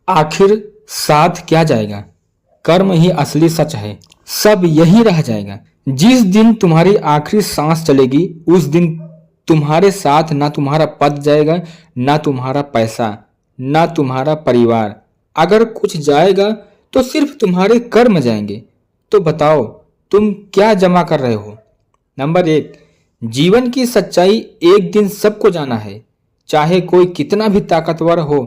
आखिर साथ क्या जाएगा? कर्म ही असली सच है। सब यही रह जाएगा। जिस दिन तुम्हारी आखिरी सांस चलेगी उस दिन तुम्हारे साथ ना तुम्हारा पद जाएगा, ना तुम्हारा पैसा, ना तुम्हारा परिवार। अगर कुछ जाएगा तो सिर्फ तुम्हारे कर्म जाएंगे। तो बताओ तुम क्या जमा कर रहे हो? नंबर 1, जीवन की सच्चाई एक दिन सबको जाना है। चाहे कोई कितना भी ताकतवर हो,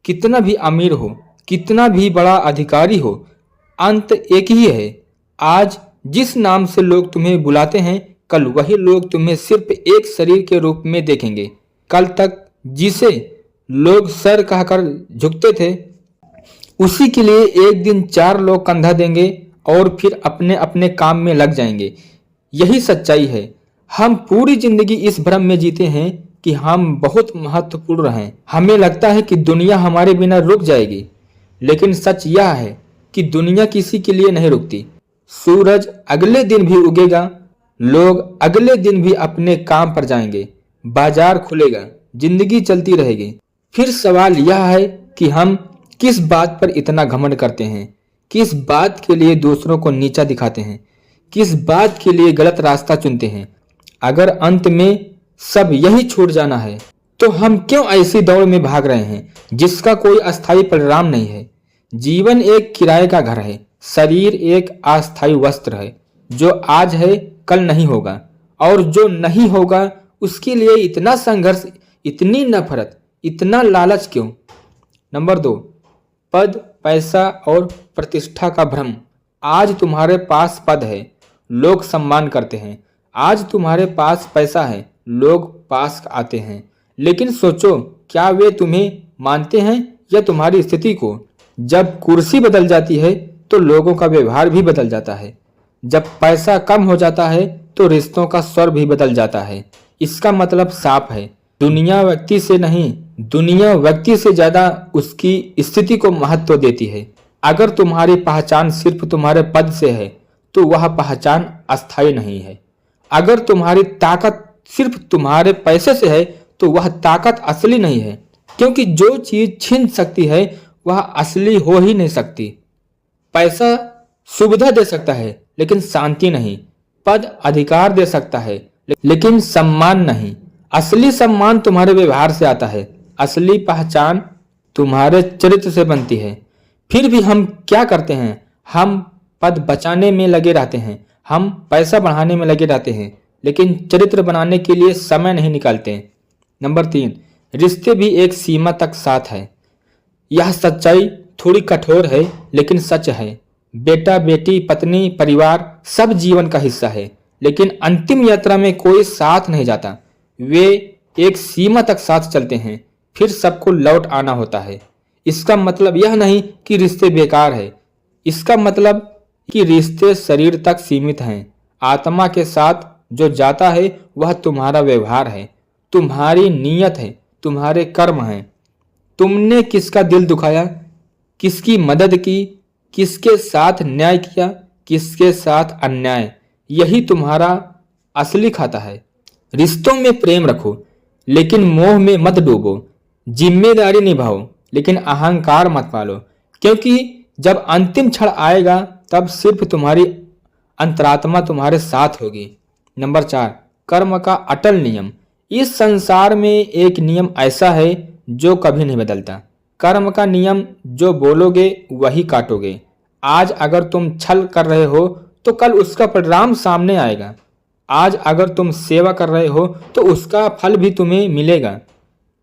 कितना भी अमीर हो, कितना भी बड़ा अधिकारी हो, अंत एक ही है। आज जिस नाम से लोग तुम्हें बुलाते हैं, कल वही लोग तुम्हें सिर्फ एक शरीर के रूप में देखेंगे। कल तक जिसे लोग सर कहकर झुकते थे, उसी के लिए एक दिन 4 लोग कंधा देंगे और फिर अपने अपने काम में लग जाएंगे। यही सच्चाई है। हम पूरी जिंदगी इस भ्रम में जीते हैं कि हम बहुत महत्वपूर्ण हैं। हमें लगता है कि दुनिया हमारे बिना रुक जाएगी, लेकिन सच यह है कि दुनिया किसी के लिए नहीं रुकती। सूरज अगले दिन भी उगेगा, लोग अगले दिन भी अपने काम पर जाएंगे, बाजार खुलेगा, जिंदगी चलती रहेगी। फिर सवाल यह है कि हम किस बात पर इतना घमंड करते हैं, किस बात के लिए दूसरों को नीचा दिखाते हैं, किस बात के लिए गलत रास्ता चुनते हैं। अगर अंत में सब यही छूट जाना है तो हम क्यों ऐसी दौड़ में भाग रहे हैं जिसका कोई अस्थायी परिणाम नहीं है? जीवन एक किराए का घर है, शरीर एक अस्थायी वस्त्र है। जो आज है कल नहीं होगा, और जो नहीं होगा उसके लिए इतना संघर्ष, इतनी नफरत, इतना लालच क्यों? नंबर 2, पद, पैसा और प्रतिष्ठा का भ्रम। आज तुम्हारे पास पद है, लोग सम्मान करते हैं। आज तुम्हारे पास पैसा है, लोग पास आते हैं। लेकिन सोचो, क्या वे तुम्हें मानते हैं या तुम्हारी स्थिति को? जब कुर्सी बदल जाती है तो लोगों का व्यवहार भी बदल जाता है। जब पैसा कम हो जाता है तो रिश्तों का स्वर भी बदल जाता है। इसका मतलब साफ है, दुनिया व्यक्ति से नहीं, दुनिया व्यक्ति से ज्यादा उसकी स्थिति को महत्व देती है। अगर तुम्हारी पहचान सिर्फ तुम्हारे पद से है तो वह पहचान अस्थायी नहीं है। अगर तुम्हारी ताकत सिर्फ तुम्हारे पैसे से है तो वह ताकत असली नहीं है, क्योंकि जो चीज छीन सकती है वह असली हो ही नहीं सकती। पैसा सुविधा दे सकता है लेकिन शांति नहीं। पद अधिकार दे सकता है लेकिन सम्मान नहीं। असली सम्मान तुम्हारे व्यवहार से आता है, असली पहचान तुम्हारे चरित्र से बनती है। फिर भी हम क्या करते हैं? हम पद बचाने में लगे रहते हैं, हम पैसा बढ़ाने में लगे रहते हैं, लेकिन चरित्र बनाने के लिए समय नहीं निकालते। नंबर 3, रिश्ते भी एक सीमा तक साथ है। यह सच्चाई थोड़ी कठोर है लेकिन सच है। बेटा, बेटी, पत्नी, परिवार सब जीवन का हिस्सा है, लेकिन अंतिम यात्रा में कोई साथ नहीं जाता। वे एक सीमा तक साथ चलते हैं, फिर सबको लौट आना होता है। इसका मतलब यह नहीं कि रिश्ते बेकार है, इसका मतलब कि रिश्ते शरीर तक सीमित हैं। आत्मा के साथ जो जाता है वह तुम्हारा व्यवहार है, तुम्हारी नीयत है, तुम्हारे कर्म हैं। तुमने किसका दिल दुखाया, किसकी मदद की, किसके साथ न्याय किया, किसके साथ अन्याय, यही तुम्हारा असली खाता है। रिश्तों में प्रेम रखो लेकिन मोह में मत डूबो। जिम्मेदारी निभाओ लेकिन अहंकार मत पालो, क्योंकि जब अंतिम क्षण आएगा तब सिर्फ तुम्हारी अंतरात्मा तुम्हारे साथ होगी। नंबर 4, कर्म का अटल नियम। इस संसार में एक नियम ऐसा है जो कभी नहीं बदलता। कर्म का नियम, जो बोलोगे वही काटोगे। आज अगर तुम छल कर रहे हो तो कल उसका परिणाम सामने आएगा। आज अगर तुम सेवा कर रहे हो तो उसका फल भी तुम्हें मिलेगा।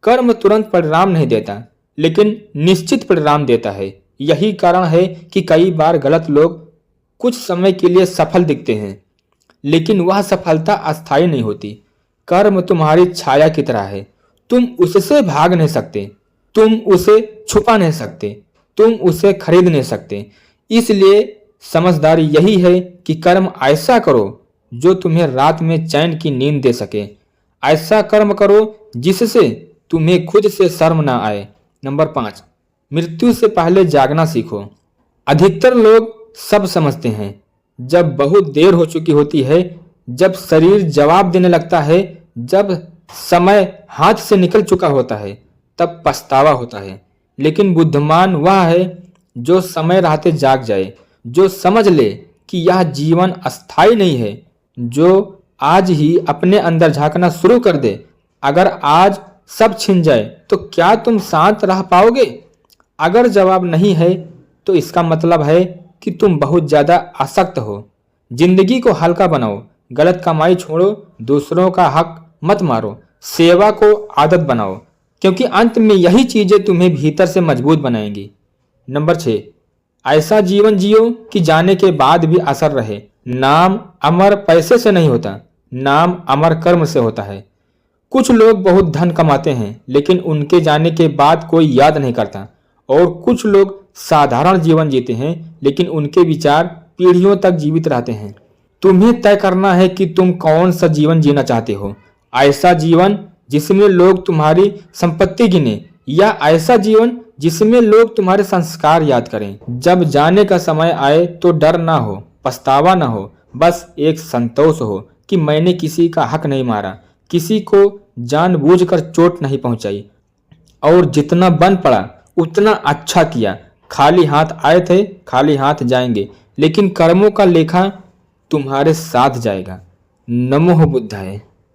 कर्म तुरंत परिणाम नहीं देता, लेकिन निश्चित परिणाम देता है। यही कारण है कि कई बार गलत लोग कुछ समय के लिए सफल दिखते हैं, लेकिन वह सफलता अस्थायी नहीं होती। कर्म तुम्हारी छाया की तरह है, तुम उससे भाग नहीं सकते, तुम उसे छुपा नहीं सकते, तुम उसे खरीद नहीं सकते। इसलिए समझदारी यही है कि कर्म ऐसा करो जो तुम्हें रात में चैन की नींद दे सके। ऐसा कर्म करो जिससे तुम्हें खुद से शर्म ना आए। नंबर 5, मृत्यु से पहले जागना सीखो। अधिकतर लोग सब समझते हैं जब बहुत देर हो चुकी होती है, जब शरीर जवाब देने लगता है, जब समय हाथ से निकल चुका होता है, तब पछतावा होता है। लेकिन बुद्धिमान वह है जो समय रहते जाग जाए, जो समझ ले कि यह जीवन अस्थायी नहीं है, जो आज ही अपने अंदर झांकना शुरू कर दे। अगर आज सब छिन जाए तो क्या तुम शांत रह पाओगे? अगर जवाब नहीं है तो इसका मतलब है कि तुम बहुत ज्यादा आसक्त हो। जिंदगी को हल्का बनाओ, गलत कमाई छोड़ो, दूसरों का हक मत मारो, सेवा को आदत बनाओ, क्योंकि अंत में यही चीजें तुम्हें भीतर से मजबूत बनाएंगी। नंबर 6, ऐसा जीवन जियो कि जाने के बाद भी असर रहे। नाम अमर पैसे से नहीं होता, नाम अमर कर्म से होता है। कुछ लोग बहुत धन कमाते हैं लेकिन उनके जाने के बाद कोई याद नहीं करता, और कुछ लोग साधारण जीवन जीते हैं लेकिन उनके विचार पीढ़ियों तक जीवित रहते हैं। तुम्हें तय करना है कि तुम कौन सा जीवन जीना चाहते हो। ऐसा जीवन जिसमें लोग तुम्हारी संपत्ति गिने, या ऐसा जीवन जिसमें लोग तुम्हारे संस्कार याद करें। जब जाने का समय आए तो डर ना हो, पछतावा ना हो, बस एक संतोष हो कि मैंने किसी का हक नहीं मारा, किसी को जानबूझकर चोट नहीं पहुंचाई, और जितना बन पड़ा उतना अच्छा किया। खाली हाथ आए थे, खाली हाथ जाएंगे, लेकिन कर्मों का लेखा तुम्हारे साथ जाएगा। नमो बुद्धाय।